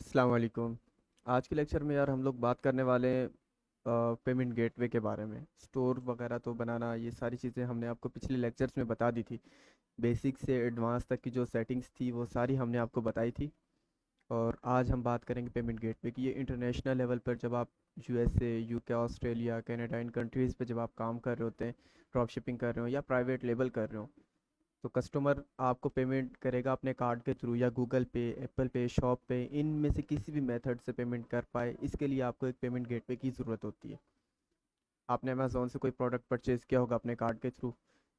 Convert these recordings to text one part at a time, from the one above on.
अस्सलाम वालेकुम। आज के लेक्चर में यार हम लोग बात करने वाले हैं पेमेंट गेटवे के बारे में। स्टोर वगैरह तो बनाना, ये सारी चीज़ें हमने आपको पिछले लेक्चर्स में बता दी थी। बेसिक से एडवांस तक की जो सेटिंग्स थी वो सारी हमने आपको बताई थी। और आज हम बात करेंगे पेमेंट गेटवे की। ये इंटरनेशनल लेवल पर जब आप यूएसए, यूके, ऑस्ट्रेलिया, कनाडा, इन कंट्रीज़ पे जब आप काम कर रहे होते हैं, ड्रॉप शिपिंग कर रहे हो या प्राइवेट लेबल कर रहे हो, तो कस्टमर आपको पेमेंट करेगा अपने कार्ड के थ्रू या गूगल पे, एप्पल पे, शॉप पे, इनमें से किसी भी मेथड से पेमेंट कर पाए, इसके लिए आपको एक पेमेंट गेटवे की ज़रूरत होती है। आपने अमेज़ोन से कोई प्रोडक्ट परचेज़ किया होगा अपने कार्ड के थ्रू,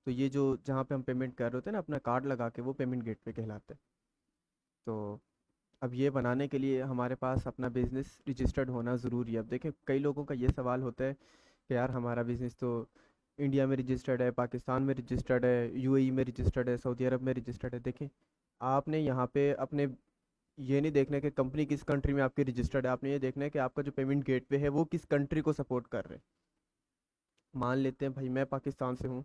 तो ये जो जहाँ पे हम पेमेंट कर रहे होते हैं ना अपना कार्ड लगा के, वो पेमेंट गेटवे कहलाता है। तो अब ये बनाने के लिए हमारे पास अपना बिज़नेस रजिस्टर्ड होना ज़रूरी है। अब देखें, कई लोगों का ये सवाल होता है कि यार हमारा बिज़नेस तो इंडिया में रजिस्टर्ड है, पाकिस्तान में रजिस्टर्ड है, यूएई में रजिस्टर्ड है, सऊदी अरब में रजिस्टर्ड है। देखें, आपने यहाँ पे अपने ये नहीं देखना है कि कंपनी किस कंट्री में आपकी रजिस्टर्ड है, आपने ये देखना है कि आपका जो पेमेंट गेटवे है वो किस कंट्री को सपोर्ट कर रहे हैं। मान लेते हैं भाई मैं पाकिस्तान से हूँ,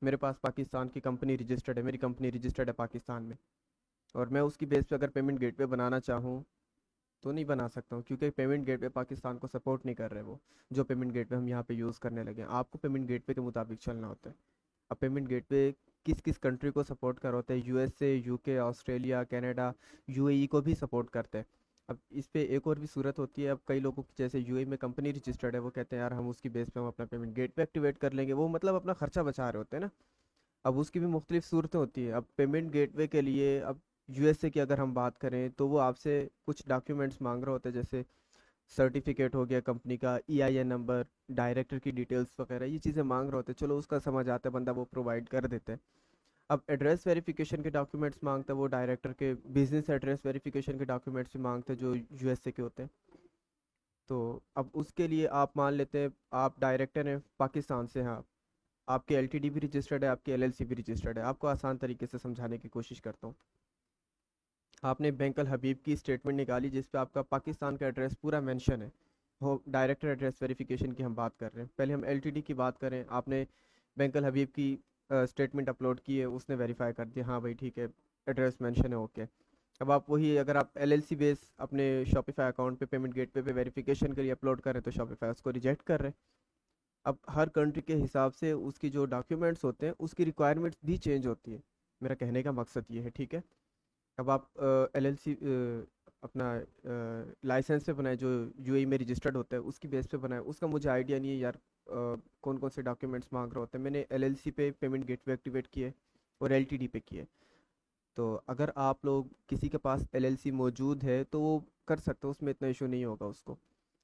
मेरे पास पाकिस्तान की कंपनी रजिस्टर्ड है, मेरी कंपनी रजिस्टर्ड है पाकिस्तान में, और मैं उसकी बेस पे अगर पेमेंट गेटवे बनाना चाहूँ तो नहीं बना सकता हूँ, क्योंकि पेमेंट गेटवे पाकिस्तान को सपोर्ट नहीं कर रहे वो जो पेमेंट गेटवे हम यहाँ पे यूज़ करने लगे हैं। आपको पेमेंट गेटवे के मुताबिक चलना होता है। अब पेमेंट गेटवे किस किस कंट्री को सपोर्ट कर होता है? USA, UK, Australia, Canada, UAE को भी सपोर्ट करते हैं। अब इस पे एक और भी सूरत होती है। अब कई लोगों की, जैसे यूएई में कंपनी रजिस्टर्ड है, वो कहते हैं यार हम उसकी बेस पे हम अपना पेमेंट गेटवे एक्टिवेट कर लेंगे, वो मतलब अपना खर्चा बचा रहे होते हैं ना। अब उसकी भी मुख्तलिफ सूरतें होती हैं। अब पेमेंट गेटवे के लिए, अब यूएसए की अगर हम बात करें तो वो आपसे कुछ डॉक्यूमेंट्स मांग रहे होते हैं, जैसे सर्टिफिकेट हो गया कंपनी का, ईआईएन नंबर, डायरेक्टर की डिटेल्स वगैरह, ये चीज़ें मांग रहे होते हैं। चलो उसका समझ आता है, बंदा वो प्रोवाइड कर देते हैं। अब एड्रेस वेरिफिकेशन के डॉक्यूमेंट्स मांगते हैं, वो डायरेक्टर के बिजनेस एड्रेस वेरिफिकेशन के डॉक्यूमेंट्स भी मांगते हैं जो यूएसए के होते हैं। तो अब उसके लिए आप मान लेते हैं आप डायरेक्टर हैं, पाकिस्तान से हैं आप, आपकी एलटीडी भी रजिस्टर्ड है, आपकी एलएलसी भी रजिस्टर्ड है। आपको आसान तरीके से समझाने की कोशिश करता हूँ। आपने बैंक अल हबीब की स्टेटमेंट निकाली जिस पे आपका पाकिस्तान का एड्रेस पूरा मेंशन है, हो डायरेक्टर एड्रेस वेरिफिकेशन की हम बात कर रहे हैं। पहले हम एलटीडी की बात करें। आपने बैंक अल हबीब की स्टेटमेंट अपलोड की है, उसने वेरीफाई कर दिया, हाँ भाई ठीक है, एड्रेस मेंशन है, ओके। अब आप वही, अगर आप एलएलसी बेस अपने शॉपिफाई अकाउंट पे पेमेंट गेटवे पे वेरिफिकेशन के लिए अपलोड करें तो शॉपिफाई उसको रिजेक्ट कर रहे हैं। अब हर कंट्री के हिसाब से उसकी जो डॉक्यूमेंट्स होते हैं उसकी रिक्वायरमेंट्स भी चेंज होती है। मेरा कहने का मकसद ये है, ठीक है। अब आप एलएलसी अपना लाइसेंस पे बनाए जो यूएई में रजिस्टर्ड होता है, उसकी बेस पे बनाए, उसका मुझे आइडिया नहीं है यार कौन कौन से डॉक्यूमेंट्स मांग रहे होते हैं। मैंने एलएलसी पे पेमेंट गेटवे एक्टिवेट किए और एलटीडी पे किए। तो अगर आप लोग किसी के पास एलएलसी मौजूद है तो वो कर सकते हो, उसमें इतना इशू नहीं होगा उसको।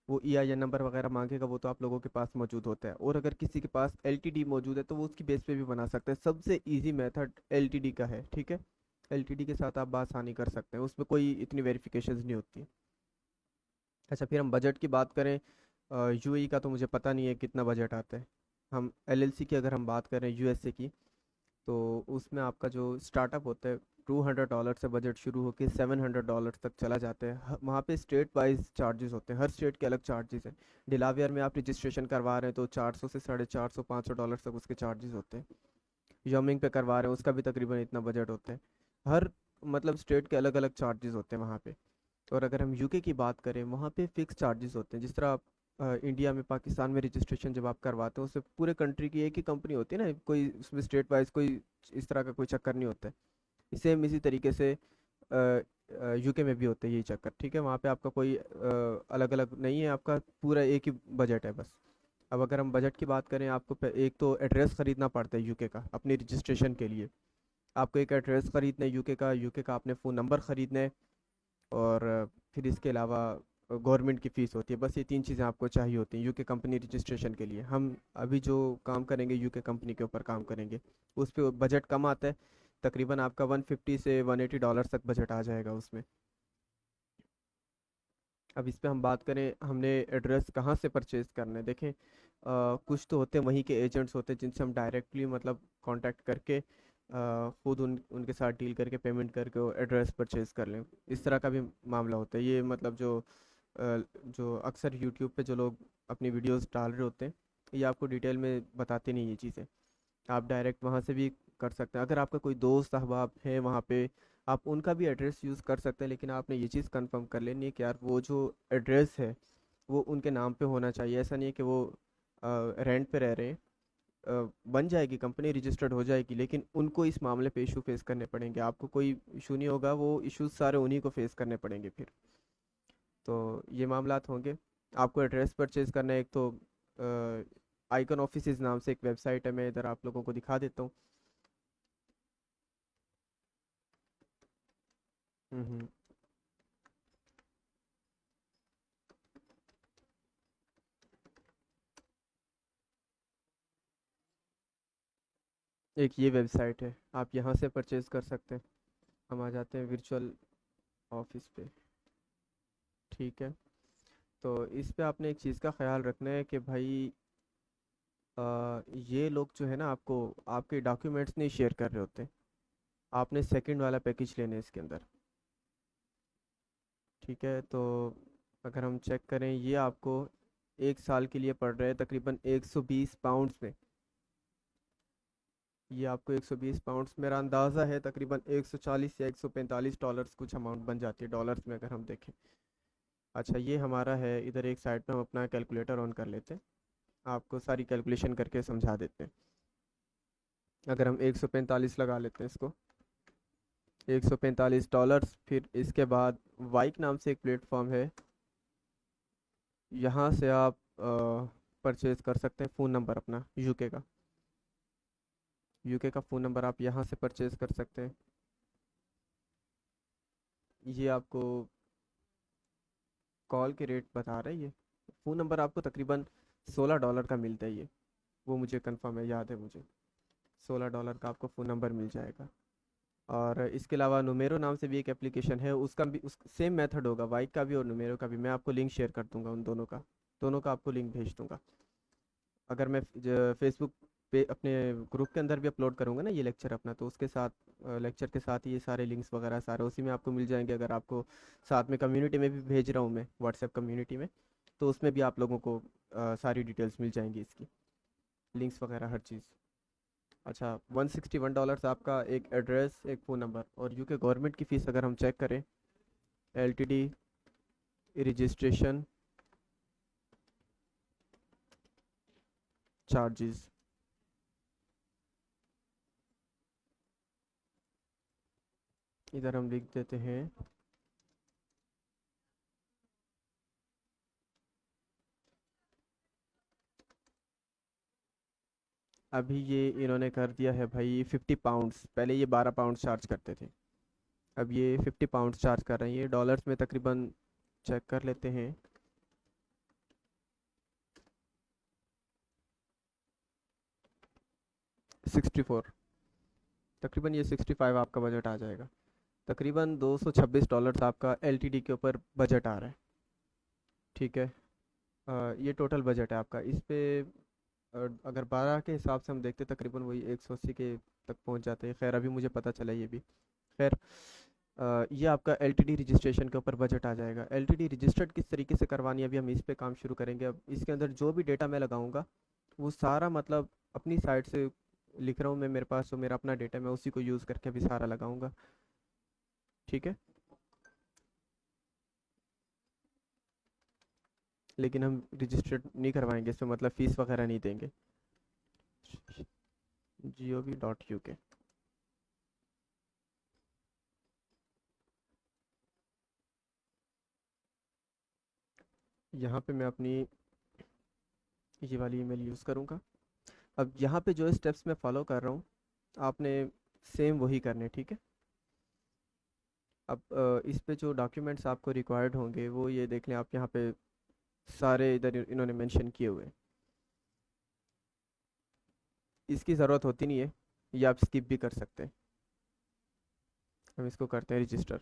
वो ईआईएन नंबर वगैरह मांगेगा, वो तो आप लोगों के पास मौजूद होता है। और अगर किसी के पास एलटीडी मौजूद है तो वो उसकी बेस पे भी बना सकते हैं। सबसे इजी मेथड एलटीडी का है, ठीक है। एलटीडी के साथ आप बासानी कर सकते हैं, उसमें कोई इतनी वेरिफिकेशंस नहीं होती। अच्छा, फिर हम बजट की बात करें। यूएई का तो मुझे पता नहीं है कितना बजट आता है। हम एलएलसी की अगर हम बात करें यूएसए की, तो उसमें आपका जो स्टार्टअप होता है, $200 से बजट शुरू होकर $700 तक चला जाता है। वहाँ पे स्टेट वाइज चार्जेस होते हैं, हर स्टेट के अलग चार्जेस हैं। डिलावियर में आप रजिस्ट्रेशन करवा रहे हैं तो 400 से 450 $500 तक उसके चार्जेस होते हैं। यमिंग पे करवा रहे हैं उसका भी तकरीबन इतना बजट होता है। हर मतलब स्टेट के अलग अलग चार्जेस होते हैं वहाँ पे। और अगर हम यूके की बात करें, वहाँ पे फिक्स चार्जेस होते हैं। जिस तरह आप इंडिया में, पाकिस्तान में रजिस्ट्रेशन जब आप करवाते हो, उससे पूरे कंट्री की एक ही कंपनी होती है ना, कोई उसमें स्टेट वाइज कोई इस तरह का कोई चक्कर नहीं होता है। सेम इसी तरीके से यूके में भी होता है यही चक्कर, ठीक है। वहाँ पे आपका कोई अलग अलग नहीं है, आपका पूरा एक ही बजट है बस। अब अगर हम बजट की बात करें, आपको एक तो एड्रेस ख़रीदना पड़ता है यूके का अपनी रजिस्ट्रेशन के लिए। आपको एक एड्रेस ख़रीदना है यूके का आपने फ़ोन नंबर ख़रीदना है। और फिर इसके अलावा गवर्नमेंट की फ़ीस होती है। बस ये तीन चीज़ें आपको चाहिए होती हैं यूके कंपनी रजिस्ट्रेशन के लिए। हम अभी जो काम करेंगे यूके कंपनी के ऊपर काम करेंगे, उस पर बजट कम आता है। तकरीबन आपका 150 से $180 तक बजट आ जाएगा उसमें। अब इस पे हम बात करें, हमने एड्रेस कहाँ से परचेज़ करना है। देखें, कुछ तो होते हैं वहीं के एजेंट्स होते हैं जिनसे हम डायरेक्टली मतलब कांटेक्ट करके खुद उनके साथ डील करके पेमेंट करके वो एड्रेस परचेज़ कर लें। इस तरह का भी मामला होता है। ये मतलब जो अक्सर यूट्यूब पे जो लोग अपनी वीडियोस डाल रहे होते हैं, ये आपको डिटेल में बताते नहीं ये चीज़ें। आप डायरेक्ट वहाँ से भी कर सकते हैं। अगर आपका कोई दोस्त अहबाब है वहाँ पे, आप उनका भी एड्रेस यूज़ कर सकते हैं, लेकिन आपने ये चीज़ कंफर्म कर लेनी है कि यार वो जो एड्रेस है वो उनके नाम पे होना चाहिए। ऐसा नहीं है कि वो रेंट पे रह रहे हैं। बन जाएगी, कंपनी रजिस्टर्ड हो जाएगी, लेकिन उनको इस मामले पे इशू फेस करने पड़ेंगे। आपको कोई इशू नहीं होगा, वो इश्यूज सारे उन्हीं को फेस करने पड़ेंगे फिर। तो ये मामलात होंगे। आपको एड्रेस परचेज करना है, एक तो आइकन ऑफिस नाम से एक वेबसाइट है, मैं इधर आप लोगों को दिखा देता हूँ। हम्म। एक ये वेबसाइट है, आप यहाँ से परचेज कर सकते हैं। हम आ जाते हैं वर्चुअल ऑफिस पे। ठीक है। तो इस पे आपने एक चीज़ का ख्याल रखना है कि भाई ये लोग जो है ना, आपको आपके डॉक्यूमेंट्स नहीं शेयर कर रहे होते। आपने सेकंड वाला पैकेज लेना है इसके अंदर। ठीक है। तो अगर हम चेक करें, ये आपको एक साल के लिए पड़ रहा है तकरीबन 120 पाउंड्स में। ये आपको 120 पाउंड्स, मेरा अंदाज़ा है तकरीबन 140 या 145 डॉलर्स कुछ अमाउंट बन जाती है डॉलर्स में अगर हम देखें। अच्छा, ये हमारा है। इधर एक साइड पे हम अपना कैलकुलेटर ऑन कर लेते हैं, आपको सारी कैलकुलेशन करके समझा देते हैं। अगर हम 145 लगा लेते हैं इसको, 145 डॉलर्स। फिर इसके बाद वाइक नाम से एक प्लेटफॉर्म है, यहाँ से आप परचेज़ कर सकते हैं फ़ोन नंबर अपना यूके का। यूके का फ़ोन नंबर आप यहाँ से परचेज़ कर सकते हैं। ये आपको कॉल के रेट बता रहा है ये। फ़ोन नंबर आपको तकरीबन $16 का मिलता है ये, वो मुझे कंफर्म है, याद है मुझे। $16 का आपको फ़ोन नंबर मिल जाएगा। और इसके अलावा नुमेरो नाम से भी एक एप्लीकेशन है, उसका भी उस सेम मेथड होगा, वाइक का भी और नुमेरो का भी। मैं आपको लिंक शेयर कर दूंगा उन दोनों का आपको लिंक भेज दूंगा। अगर मैं फेसबुक पे अपने ग्रुप के अंदर भी अपलोड करूँगा ना ये लेक्चर अपना, तो उसके साथ लेक्चर के साथ ये सारे लिंक्स वगैरह सारे उसी में आपको मिल जाएंगे। अगर आपको साथ में कम्युनिटी में भी भेज रहा हूँ मैं, व्हाट्सएप कम्युनिटी में, तो उसमें भी आप लोगों को सारी डिटेल्स मिल जाएंगी इसकी, लिंक्स वगैरह हर चीज़। अच्छा, $161 आपका एक एड्रेस एक फ़ोन नंबर। और यूके गवर्नमेंट की फ़ीस अगर हम चेक करें, एलटीडी रजिस्ट्रेशन चार्जेस, इधर हम लिख देते हैं। अभी ये इन्होंने कर दिया है भाई 50 पाउंड्स, पहले ये 12 पाउंड चार्ज करते थे, अब ये 50 पाउंड चार्ज कर रहे हैं। ये डॉलर्स में तकरीबन चेक कर लेते हैं। 64, तकरीबन ये 65 आपका बजट आ जाएगा। तकरीबन $226 आपका एलटीडी के ऊपर बजट आ रहा है। ठीक है। ये टोटल बजट है आपका इस पे। अगर 12 के हिसाब से हम देखते तकरीबन वही 180 के तक पहुंच जाते हैं। खैर, अभी मुझे पता चला ये भी। खैर, ये आपका एलटीडी रजिस्ट्रेशन के ऊपर बजट आ जाएगा। एलटीडी रजिस्टर्ड किस तरीके से करवानी है, अभी हम इस पे काम शुरू करेंगे। अब इसके अंदर जो भी डेटा मैं लगाऊंगा वो सारा मतलब अपनी साइड से लिख रहा हूँ मैं, मेरे पास जो मेरा अपना डेटा मैं उसी को यूज़ करके अभी सारा लगाऊंगा। ठीक है। लेकिन हम रजिस्टर्ड नहीं करवाएंगे इसमें, मतलब फ़ीस वगैरह नहीं देंगे। gov.uk। यहाँ पे मैं अपनी ये वाली ईमेल यूज़ करूँगा। अब यहाँ पे जो स्टेप्स मैं फॉलो कर रहा हूँ, आपने सेम वही करने, ठीक है। अब इस पे जो डॉक्यूमेंट्स आपको रिक्वायर्ड होंगे वो ये देख लें आप, यहाँ पे सारे इधर इन्होंने मेंशन किए हुए हैं। इसकी ज़रूरत होती नहीं है, ये आप स्किप भी कर सकते हैं। हम इसको करते हैं रजिस्टर,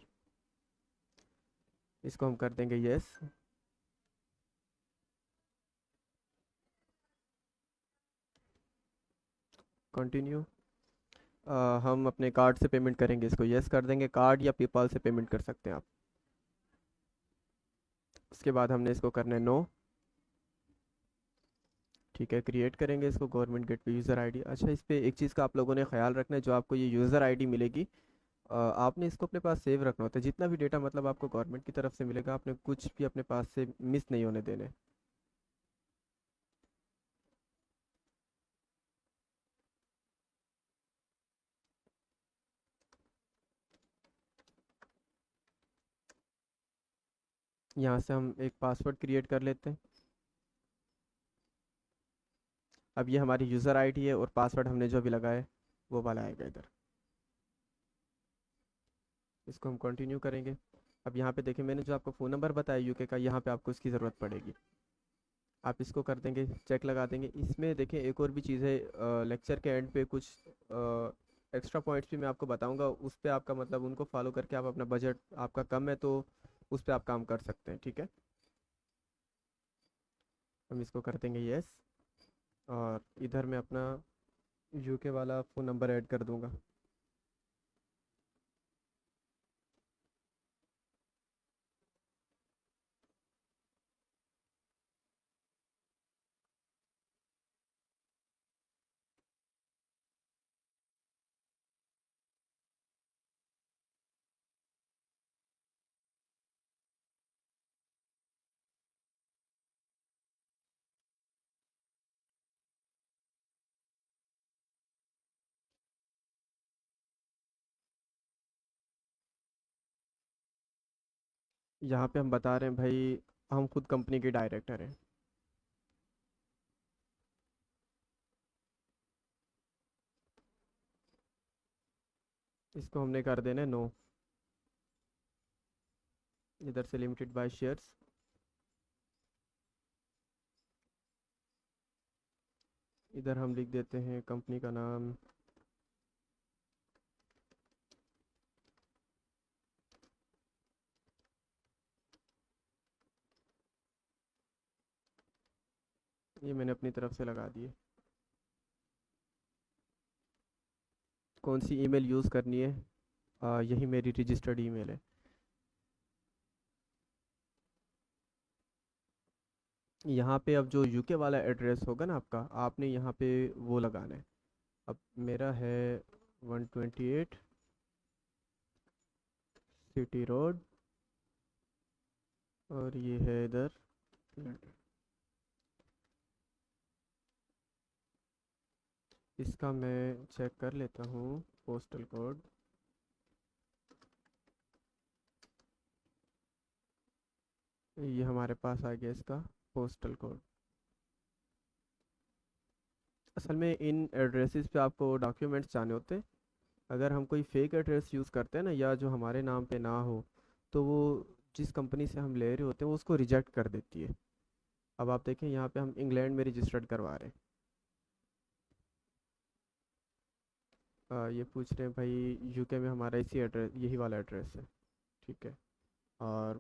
इसको हम कर देंगे यस। कंटिन्यू। हम अपने कार्ड से पेमेंट करेंगे, इसको यस कर देंगे। कार्ड या पेपाल से पेमेंट कर सकते हैं आप। उसके बाद हमने इसको करना है नो। ठीक है, क्रिएट करेंगे इसको गवर्नमेंट गेट पे यूज़र आईडी। अच्छा, इस पे एक चीज़ का आप लोगों ने ख्याल रखना है, जो आपको ये यूज़र आईडी मिलेगी आपने इसको अपने पास सेव रखना होता है, जितना भी डेटा मतलब आपको गवर्नमेंट की तरफ से मिलेगा आपने कुछ भी अपने पास से मिस नहीं होने देने। यहाँ से हम एक पासवर्ड क्रिएट कर लेते हैं। अब ये हमारी यूज़र आईडी है और पासवर्ड हमने जो अभी लगाया है वो वाला आएगा इधर। इसको हम कंटिन्यू करेंगे। अब यहाँ पे देखिए मैंने जो आपको फ़ोन नंबर बताया यूके का, यहाँ पे आपको इसकी ज़रूरत पड़ेगी। आप इसको कर देंगे, चेक लगा देंगे। इसमें देखिए एक और भी चीज़ है, लेक्चर के एंड पे कुछ एक्स्ट्रा पॉइंट्स भी मैं आपको बताऊंगा, उस पे आपका मतलब उनको फॉलो करके आप अपना बजट आपका कम है तो उस पे आप काम कर सकते हैं, ठीक है। हम इसको कर देंगे यस, और इधर मैं अपना यूके वाला फ़ोन नंबर ऐड कर दूंगा। यहाँ पे हम बता रहे हैं भाई हम खुद कंपनी के डायरेक्टर हैं। इसको हमने कर देना है नो। इधर से लिमिटेड बाय शेयर्स। इधर हम लिख देते हैं कंपनी का नाम। ये मैंने अपनी तरफ से लगा दिए। कौन सी ईमेल यूज़ करनी है? यही मेरी रजिस्टर्ड ईमेल है। यहाँ पे अब जो यूके वाला एड्रेस होगा ना आपका, आपने यहाँ पे वो लगाना है। अब मेरा है 128 सिटी रोड, और ये है इधर लंदन। इसका मैं चेक कर लेता हूँ पोस्टल कोड। ये हमारे पास आ गया इसका पोस्टल कोड। असल में इन एड्रेसेस पे आपको डॉक्यूमेंट्स चाहिए होते हैं। अगर हम कोई फेक एड्रेस यूज़ करते हैं ना, या जो हमारे नाम पे ना हो, तो वो जिस कंपनी से हम ले रहे होते हैं वो उसको रिजेक्ट कर देती है। अब आप देखें यहाँ पे हम इंग्लैंड में रजिस्टर्ड करवा रहे हैं। ये पूछ रहे हैं भाई यूके में हमारा इसी एड्रेस यही वाला एड्रेस है, ठीक है। और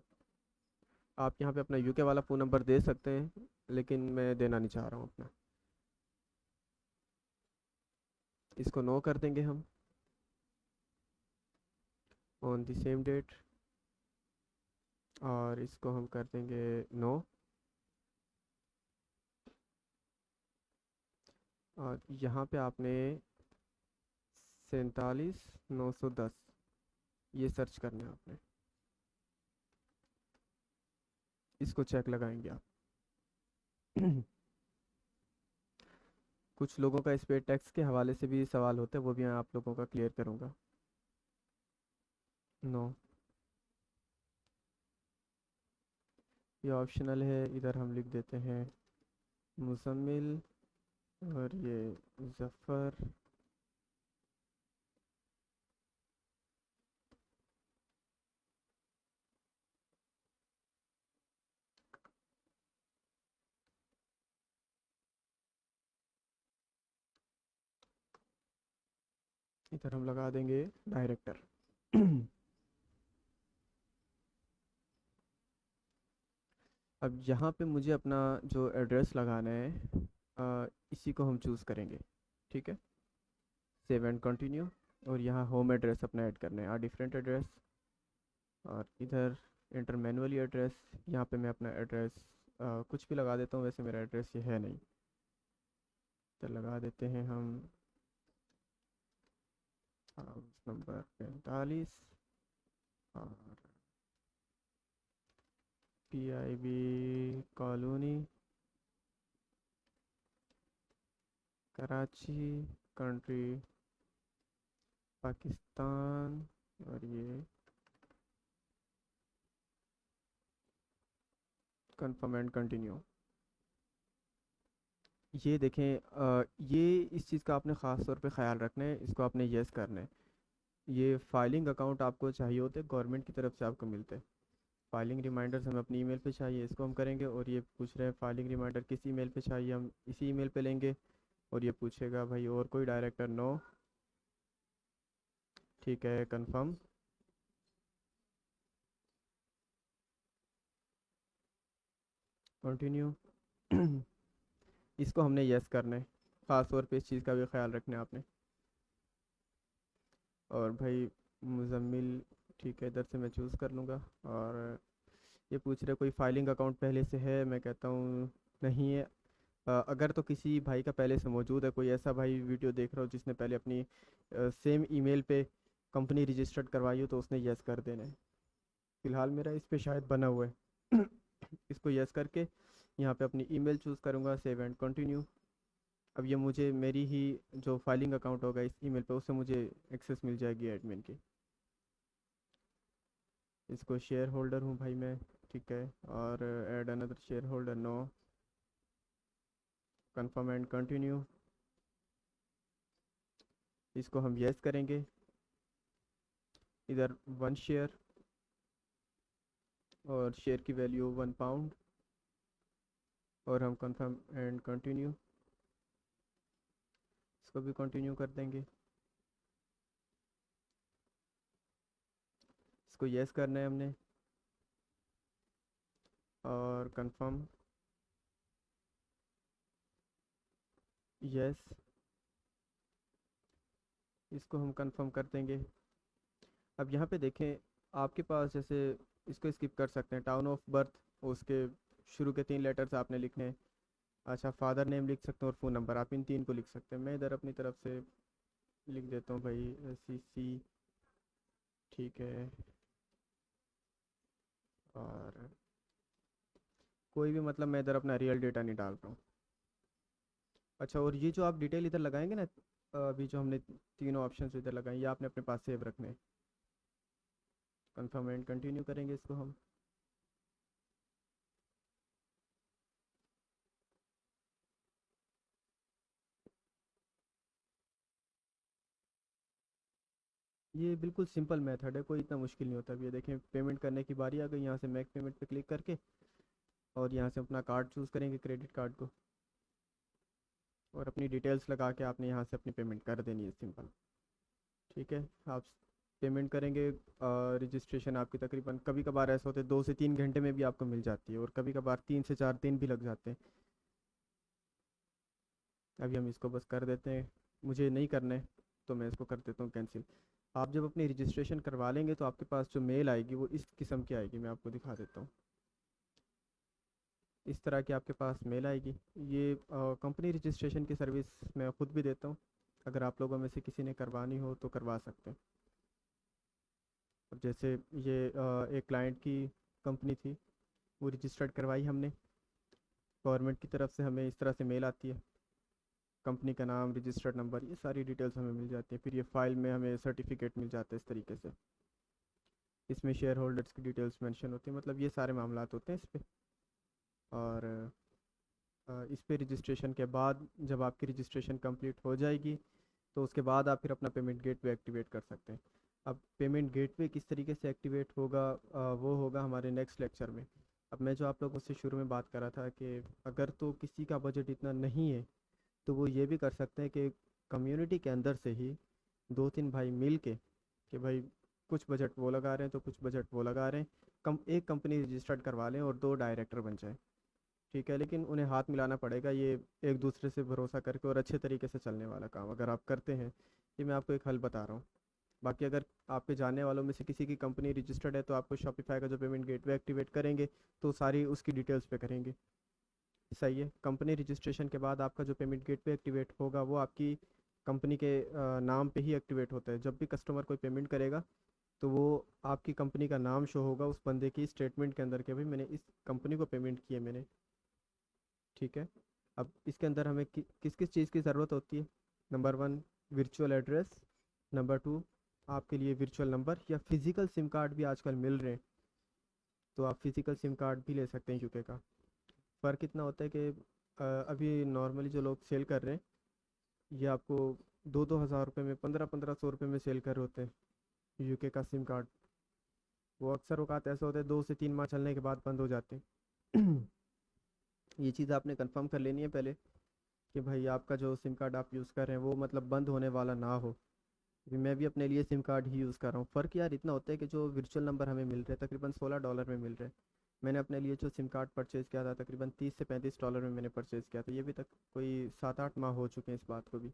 आप यहाँ पे अपना यूके वाला फ़ोन नंबर दे सकते हैं, लेकिन मैं देना नहीं चाह रहा हूँ अपना। इसको नो कर देंगे हम। ऑन द सेम डेट, और इसको हम कर देंगे नो। और यहाँ पे आपने 47,910 ये सर्च करना है आपने। इसको चेक लगाएंगे आप। कुछ लोगों का इस पे टैक्स के हवाले से भी सवाल होते हैं, वो भी मैं आप लोगों का क्लियर करूँगा। नो, ये ऑप्शनल है। इधर हम लिख देते हैं मुजम्मिल, और ये जफ़र। इधर हम लगा देंगे डायरेक्टर। अब यहाँ पे मुझे अपना जो एड्रेस लगाना है, इसी को हम चूज़ करेंगे, ठीक है। Save and continue. और यहाँ होम एड्रेस अपना ऐड करना है, डिफरेंट एड्रेस। और इधर इंटर मैनुअली एड्रेस। यहाँ पे मैं अपना एड्रेस कुछ भी लगा देता हूँ, वैसे मेरा एड्रेस ये है नहीं, तो लगा देते हैं हम हाउस नंबर 45 और PIB colony, Karachi, country Pakistan, और ये कंफर्म एंड कंटिन्यू। ये देखें, ये इस चीज़ का आपने ख़ास तौर पे ख़्याल रखना है, इसको आपने यस करना है। ये फाइलिंग अकाउंट आपको चाहिए होते, गवर्नमेंट की तरफ से आपको मिलते हैं। फाइलिंग रिमाइंडर्स हमें अपनी ईमेल पे चाहिए, इसको हम करेंगे। और ये पूछ रहे हैं फाइलिंग रिमाइंडर किस ईमेल पे चाहिए, हम इसी ईमेल पे लेंगे। और ये पूछेगा भाई और कोई डायरेक्टर, नो, ठीक है, कंफर्म, कंटिन्यू। इसको हमने यस करना है, ख़ास तौर पे इस चीज़ का भी ख्याल रखना है आपने। और भाई मुजम्मिल, ठीक है, इधर से मैं चूज़ कर लूँगा। और ये पूछ रहे कोई फाइलिंग अकाउंट पहले से है, मैं कहता हूँ नहीं है। अगर तो किसी भाई का पहले से मौजूद है, कोई ऐसा भाई वीडियो देख रहा हो जिसने पहले अपनी सेम ईमेल पे कंपनी रजिस्टर्ड करवाई हो, तो उसने यस कर देना है। फ़िलहाल मेरा इस पे शायद बना हुआ है। इसको यस करके यहाँ पे अपनी ईमेल चूज़ करूँगा, सेव एंड कंटिन्यू। अब ये मुझे मेरी ही जो फाइलिंग अकाउंट होगा इस ईमेल पे, उससे मुझे एक्सेस मिल जाएगी एडमिन की। इसको शेयर होल्डर हूँ भाई मैं, ठीक है। और add another shareholder, no, confirm and continue. इसको हम यस करेंगे। इधर 1 शेयर, और शेयर की वैल्यू 1 पाउंड। और हम कंफर्म एंड कंटिन्यू, इसको भी कंटिन्यू कर देंगे। इसको यस करना है हमने, और कंफर्म, यस, इसको हम कंफर्म कर देंगे। अब यहाँ पे देखें, आपके पास जैसे इसको स्किप कर सकते हैं, टाउन ऑफ बर्थ, उसके शुरू के 3 लेटर्स आपने लिखने हैं। अच्छा, फादर नेम लिख सकते हैं और फ़ोन नंबर, आप इन 3 को लिख सकते हैं। मैं इधर अपनी तरफ से लिख देता हूँ भाई, CC, ठीक है। और कोई भी, मतलब मैं इधर अपना रियल डेटा नहीं डाल रहा हूँ। अच्छा, और ये जो आप डिटेल इधर लगाएंगे ना, अभी जो हमने तीनों ऑप्शन इधर लगाए, ये आपने अपने पास सेव रखने हैं। कंफर्म एंड कंटिन्यू करेंगे इसको हम। ये बिल्कुल सिंपल मेथड है, कोई इतना मुश्किल नहीं होता। अब ये देखें, पेमेंट करने की बारी आ गई। यहाँ से मैक पेमेंट पे क्लिक करके और यहाँ से अपना कार्ड चूज़ करेंगे, क्रेडिट कार्ड को। और अपनी डिटेल्स लगा के आपने यहाँ से अपनी पेमेंट कर देनी है, सिंपल। ठीक है, आप पेमेंट करेंगे। रजिस्ट्रेशन आपकी तकरीबन, कभी कभार ऐसा होता है 2 से 3 घंटे में भी आपको मिल जाती है, और कभी कभार 3 से 4 दिन भी लग जाते हैं। अभी हम इसको बस कर देते हैं, मुझे नहीं करना है तो मैं इसको कर देता हूँ कैंसिल। आप जब अपनी रजिस्ट्रेशन करवा लेंगे तो आपके पास जो मेल आएगी वो इस किस्म की आएगी, मैं आपको दिखा देता हूँ। इस तरह की आपके पास मेल आएगी। ये कंपनी रजिस्ट्रेशन की सर्विस मैं ख़ुद भी देता हूँ, अगर आप लोगों में से किसी ने करवानी हो तो करवा सकते हैं। अब जैसे ये एक क्लाइंट की कंपनी थी, वो रजिस्टर्ड करवाई हमने। गवर्नमेंट की तरफ से हमें इस तरह से मेल आती है, कंपनी का नाम, रजिस्टर्ड नंबर, ये सारी डिटेल्स हमें मिल जाती है। फिर ये फ़ाइल में हमें सर्टिफिकेट मिल जाता है इस तरीके से। इसमें शेयर होल्डर्स की डिटेल्स मेंशन होती है, मतलब ये सारे मामला होते हैं इस पे। और इस पे रजिस्ट्रेशन के बाद, जब आपकी रजिस्ट्रेशन कंप्लीट हो जाएगी, तो उसके बाद आप फिर अपना पेमेंट गेटवे एक्टिवेट कर सकते हैं। अब पेमेंट गेटवे किस तरीके से एक्टिवेट होगा, वो होगा हमारे नेक्स्ट लेक्चर में। अब मैं जो आप लोगों से शुरू में बात कर रहा था कि अगर तो किसी का बजट इतना नहीं है, तो वो ये भी कर सकते हैं कि कम्युनिटी के अंदर से ही 2-3 भाई मिल के, कि भाई कुछ बजट वो लगा रहे हैं तो कुछ बजट वो लगा रहे हैं, एक कंपनी रजिस्टर्ड करवा लें और 2 डायरेक्टर बन जाए। ठीक है, लेकिन उन्हें हाथ मिलाना पड़ेगा, ये एक दूसरे से भरोसा करके और अच्छे तरीके से चलने वाला काम अगर आप करते हैं। ये मैं आपको एक हल बता रहा हूँ। बाकी अगर आपके जानने वालों में से किसी की कंपनी रजिस्टर्ड है, तो आपको शॉपिफाई का जो पेमेंट गेटवे एक्टिवेट करेंगे तो सारी उसकी डिटेल्स पे करेंगे। सही है, कंपनी रजिस्ट्रेशन के बाद आपका जो पेमेंट गेटवे एक्टिवेट होगा वो आपकी कंपनी के नाम पे ही एक्टिवेट होता है। जब भी कस्टमर कोई पेमेंट करेगा तो वो आपकी कंपनी का नाम शो होगा उस बंदे की स्टेटमेंट के अंदर कि भाई मैंने इस कंपनी को पेमेंट की है मैंने। ठीक है। अब इसके अंदर हमें किस किस चीज़ की ज़रूरत होती है? Number one, virtual address. Number two, आपके लिए वर्चुअल नंबर या फिज़िकल सिम कार्ड भी आजकल मिल रहे हैं, तो आप फिज़िकल सिम कार्ड भी ले सकते हैं यूके का। फ़र्क इतना होता है कि अभी नॉर्मली जो लोग सेल कर रहे हैं ये आपको 2-2 हज़ार रुपये में, 1500-1500 रुपये में सेल कर रहे होते हैं यूके का सिम कार्ड। वो अक्सर औकात ऐसे होते हैं 2 से 3 माह चलने के बाद बंद हो जाते हैं। ये चीज़ आपने कंफर्म कर लेनी है पहले कि भाई आपका जो सिम कार्ड आप यूज़ कर रहे हैं वो मतलब बंद होने वाला ना हो। अभी मैं भी अपने लिए सिम कार्ड ही यूज़ कर रहा हूँ। फ़र्क यार इतना होता है कि जो वर्चुअल नंबर हमें मिल रहे हैं तकरीबन $16 में मिल रहे हैं। मैंने अपने लिए जो सिम कार्ड परचेज़ किया था तकरीबन $30 से $35 में मैंने परचेज़ किया था। ये भी तक कोई 7-8 माह हो चुके हैं इस बात को भी।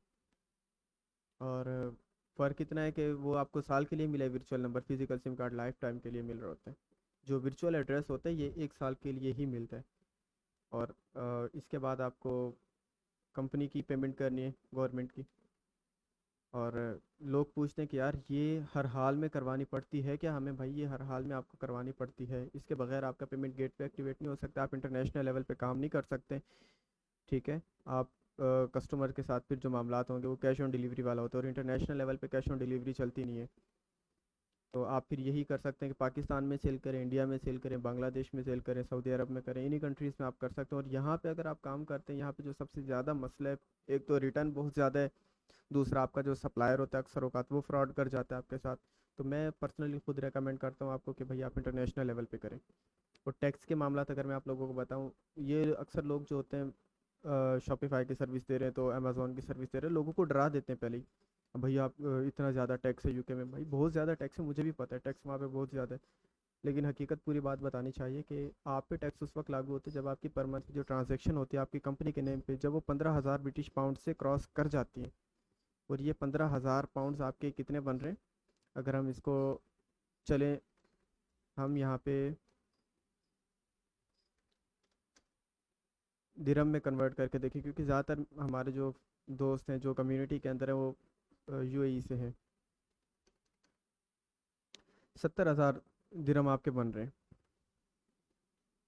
और फ़र्क इतना है कि वो आपको साल के लिए मिला है virtual number, physical SIM card life time के लिए मिल रहा होता है। जो वर्चुअल एड्रेस होता है ये 1 साल के लिए ही मिलता है। और इसके बाद आपको कंपनी की पेमेंट करनी है, गवर्नमेंट की। और लोग पूछते हैं कि यार ये हर हाल में करवानी पड़ती है क्या हमें? भाई ये हर हाल में आपको करवानी पड़ती है, इसके बगैर आपका पेमेंट गेट पे एक्टिवेट नहीं हो सकता, आप इंटरनेशनल लेवल पे काम नहीं कर सकते। ठीक है। आप कस्टमर के साथ फिर जो मामलात होंगे वो कैश ऑन डिलीवरी वाला होता है, और इंटरनेशनल लेवल पे कैश ऑन डिलीवरी चलती नहीं है। तो आप फिर यही कर सकते हैं कि पाकिस्तान में सेल करें, इंडिया में सेल करें, बांग्लादेश में सेल करें, सऊदी अरब में करें, इन्हीं कंट्रीज़ में आप कर सकते हैं। और यहाँ पे अगर आप काम करते हैं, यहाँ पे जो सबसे ज़्यादा मसला है, एक तो रिटर्न बहुत ज़्यादा है, दूसरा आपका जो सप्लायर होता है अक्सर औकात वो फ्रॉड कर जाता है आपके साथ। तो मैं पर्सनली खुद रेकमेंड करता हूँ आपको कि भाई आप इंटरनेशनल लेवल पे करें। और टैक्स के मामला अगर मैं आप लोगों को बताऊँ, ये अक्सर लोग जो होते हैं शॉपिफाई की सर्विस दे रहे हैं, तो अमेज़ोन की सर्विस दे रहे हैं, लोगों को डरा देते हैं पहले ही। अब भैया आप इतना ज़्यादा टैक्स है यूके में। भाई बहुत ज़्यादा टैक्स है, मुझे भी पता है टैक्स वहाँ पे बहुत ज़्यादा है। लेकिन हकीकत पूरी बात बतानी चाहिए कि आप पे टैक्स उस वक्त लागू होते हैं जब आपकी पर मंथ की जो ट्रांजैक्शन होती है आपकी कंपनी के नेम पे, जब वो 15,000 ब्रिटिश पाउंड से क्रॉस कर जाती है। और ये 15,000 पाउंड्स आपके कितने बन रहे हैं? अगर हम इसको चलें, हम यहाँ पे दिरहम में कन्वर्ट करके देखें, क्योंकि ज़्यादातर हमारे जो दोस्त हैं जो कम्युनिटी के अंदर हैं वो यूएई से हैं। 70,000 दिरहम आपके बन रहे हैं।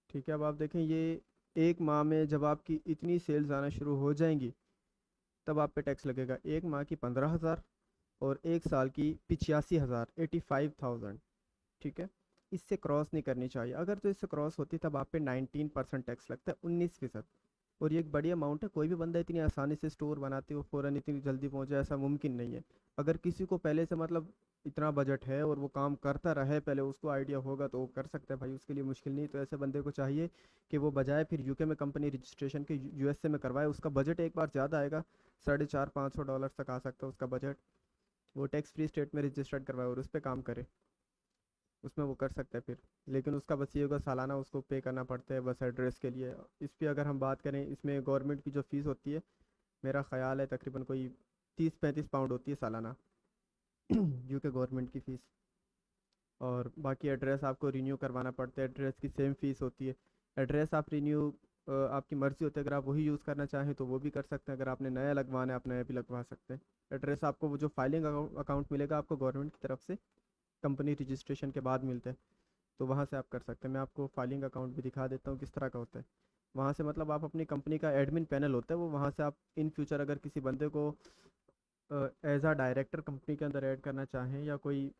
ठीक है। अब आप देखें ये एक माह में जब आपकी इतनी सेल्स आना शुरू हो जाएंगी तब आप पे टैक्स लगेगा। एक माह की 15,000 और एक साल की 85,000, 85,000। ठीक है। इससे क्रॉस नहीं करनी चाहिए। अगर तो इससे क्रॉस होती तब आप पे 19% टैक्स लगता है, 19%। और ये एक बड़ी अमाउंट है, कोई भी बंदा इतनी आसानी से स्टोर बनाते हो फ़ौरन इतनी जल्दी पहुंचे ऐसा मुमकिन नहीं है। अगर किसी को पहले से मतलब इतना बजट है और वो काम करता रहे, पहले उसको आइडिया होगा तो वो कर सकता है भाई, उसके लिए मुश्किल नहीं। तो ऐसे बंदे को चाहिए कि वो बजाय फिर यूके में कंपनी रजिस्ट्रेशन के यूएसए में करवाए। उसका बजट एक बार ज़्यादा आएगा, 450-500 डॉलर तक आ सकता है उसका बजट। वो टैक्स फ्री स्टेट में रजिस्टर्ड करवाए और उस पर काम करे, उसमें वो कर सकता है फिर। लेकिन उसका बस ये होगा सालाना उसको पे करना पड़ता है बस एड्रेस के लिए। इस पे अगर हम बात करें, इसमें गवर्नमेंट की जो फ़ीस होती है मेरा ख्याल है तकरीबन कोई 30-35 पाउंड होती है सालाना। यूके गवर्नमेंट की फ़ीस। और बाकी एड्रेस आपको रिन्यू करवाना पड़ता है, एड्रेस की सेम फ़ीस होती है। एड्रेस आप रिन्यू आपकी मर्ज़ी होती है, अगर आप वही यूज़ करना चाहें तो वो भी कर सकते हैं, अगर आपने नया लगवाना है आप नया भी लगवा सकते हैं। एड्रेस आपको वो जो फाइलिंग अकाउंट मिलेगा आपको गवर्नमेंट की तरफ से कंपनी रजिस्ट्रेशन के बाद मिलता है, तो वहाँ से आप कर सकते हैं। मैं आपको फाइलिंग अकाउंट भी दिखा देता हूँ किस तरह का होता है। वहाँ से मतलब आप अपनी कंपनी का एडमिन पैनल होता है वो, वहाँ से आप इन फ्यूचर अगर किसी बंदे को एज आ डायरेक्टर कंपनी के अंदर ऐड करना चाहें या कोई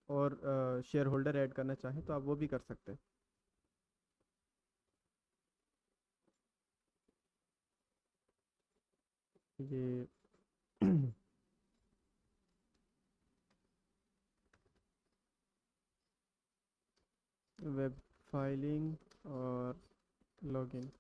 और शेयर होल्डर ऐड करना चाहें तो आप वो भी कर सकते हैं। ये वेब फाइलिंग और लॉगिन।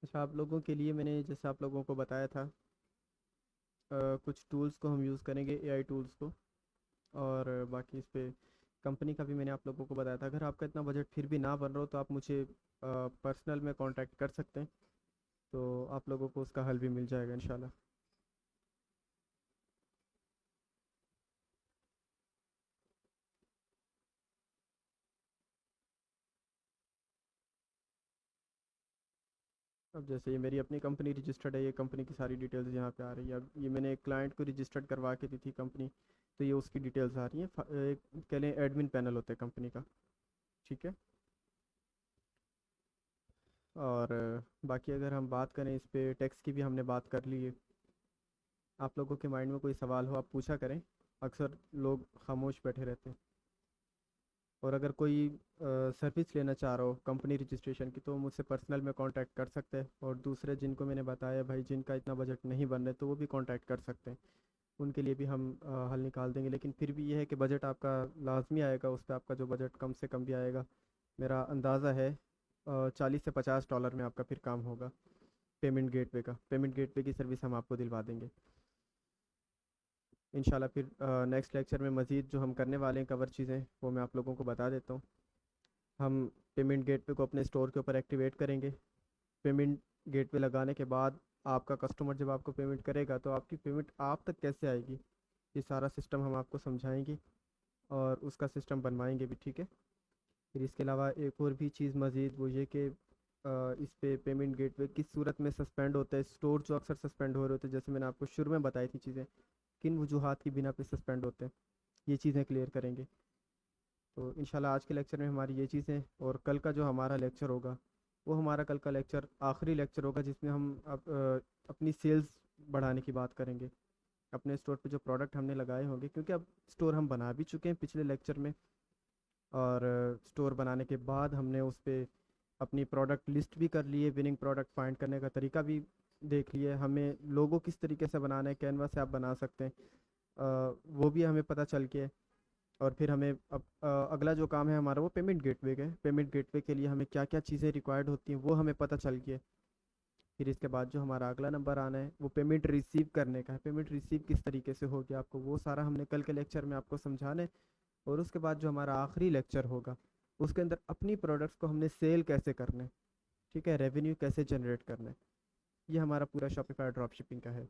अच्छा, आप लोगों के लिए मैंने जैसे आप लोगों को बताया था कुछ टूल्स को हम यूज़ करेंगे, एआई टूल्स को। और बाकी इस पे कंपनी का भी मैंने आप लोगों को बताया था। अगर आपका इतना बजट फिर भी ना बन रहा हो तो आप मुझे पर्सनल में कांटेक्ट कर सकते हैं, तो आप लोगों को उसका हल भी मिल जाएगा इंशाल्लाह। अब जैसे ये मेरी अपनी कंपनी रजिस्टर्ड है, ये कंपनी की सारी डिटेल्स यहाँ पे आ रही है। अब ये मैंने एक क्लाइंट को रजिस्टर्ड करवा के दी थी कंपनी, तो ये उसकी डिटेल्स आ रही हैं। एक कह लें एडमिन पैनल होता है कंपनी का। ठीक है। और बाकी अगर हम बात करें इस पे टैक्स की भी हमने बात कर ली है। आप लोगों के माइंड में कोई सवाल हो आप पूछा करें, अक्सर लोग खामोश बैठे रहते हैं। और अगर कोई सर्विस लेना चाह रहा हो कंपनी रजिस्ट्रेशन की, तो मुझसे पर्सनल में कांटेक्ट कर सकते हैं। और दूसरे जिनको मैंने बताया भाई जिनका इतना बजट नहीं बन रहा है, तो वो भी कांटेक्ट कर सकते हैं। उनके लिए भी हम हल निकाल देंगे। लेकिन फिर भी ये है कि बजट आपका लाजमी आएगा, उस पर आपका जो बजट कम से कम भी आएगा, मेरा अंदाज़ा है 40 से 50 डॉलर में आपका फिर काम होगा। पेमेंट गेटवे की सर्विस हम आपको दिलवा देंगे इंशाल्लाह। फिर नेक्स्ट लेक्चर में मज़ीद जो हम करने वाले हैं कवर चीज़ें, वो मैं आप लोगों को बता देता हूँ। हम पेमेंट गेटवे को अपने स्टोर के ऊपर एक्टिवेट करेंगे। पेमेंट गेटवे लगाने के बाद आपका कस्टमर जब आपको पेमेंट करेगा, तो आपकी पेमेंट आप तक कैसे आएगी, ये सारा सिस्टम हम आपको समझाएंगे और उसका सिस्टम बनवाएंगे भी। ठीक है। फिर इसके अलावा एक और भी चीज़ मज़ीद वो ये कि इस पे पेमेंट गेटवे किस सूरत में सस्पेंड होता है, स्टोर जो अक्सर सस्पेंड हो रहे होते हैं, जैसे मैंने आपको शुरू में बताई थी चीज़ें, किन वजूहात की बिना पे सस्पेंड होते हैं, ये चीज़ें क्लियर करेंगे। तो इंशाल्लाह आज के लेक्चर में हमारी ये चीज़ें, और कल का जो हमारा लेक्चर होगा, वो हमारा कल का लेक्चर आखिरी लेक्चर होगा, जिसमें हम अपनी सेल्स बढ़ाने की बात करेंगे। अपने स्टोर पे जो प्रोडक्ट हमने लगाए होंगे, क्योंकि अब स्टोर हम बना भी चुके हैं पिछले लेक्चर में। और स्टोर बनाने के बाद हमने उस पर अपनी प्रोडक्ट लिस्ट भी कर ली है, विनिंग प्रोडक्ट फाइंड करने का तरीका भी देख लिया है। हमें लोगो किस तरीके से बनाना है, कैनवा से आप बना सकते हैं, वो भी हमें पता चल गया है। और फिर हमें अब अगला जो काम है हमारा, वो पेमेंट गेटवे का है। पेमेंट गेटवे के लिए हमें क्या क्या चीज़ें रिक्वायर्ड होती हैं, वो हमें पता चल गया है। फिर इसके बाद जो हमारा अगला नंबर आना है, वो पेमेंट रिसीव करने का है। पेमेंट रिसीव किस तरीके से होगी, आपको वो सारा हमने कल के लेक्चर में आपको समझाना है। और उसके बाद जो हमारा आखिरी लेक्चर होगा, उसके अंदर अपनी प्रोडक्ट्स को हमने सेल कैसे करना है, ठीक है, रेवेन्यू कैसे जनरेट करना है, ये हमारा पूरा शॉपिफाई ड्रॉप शिपिंग का है।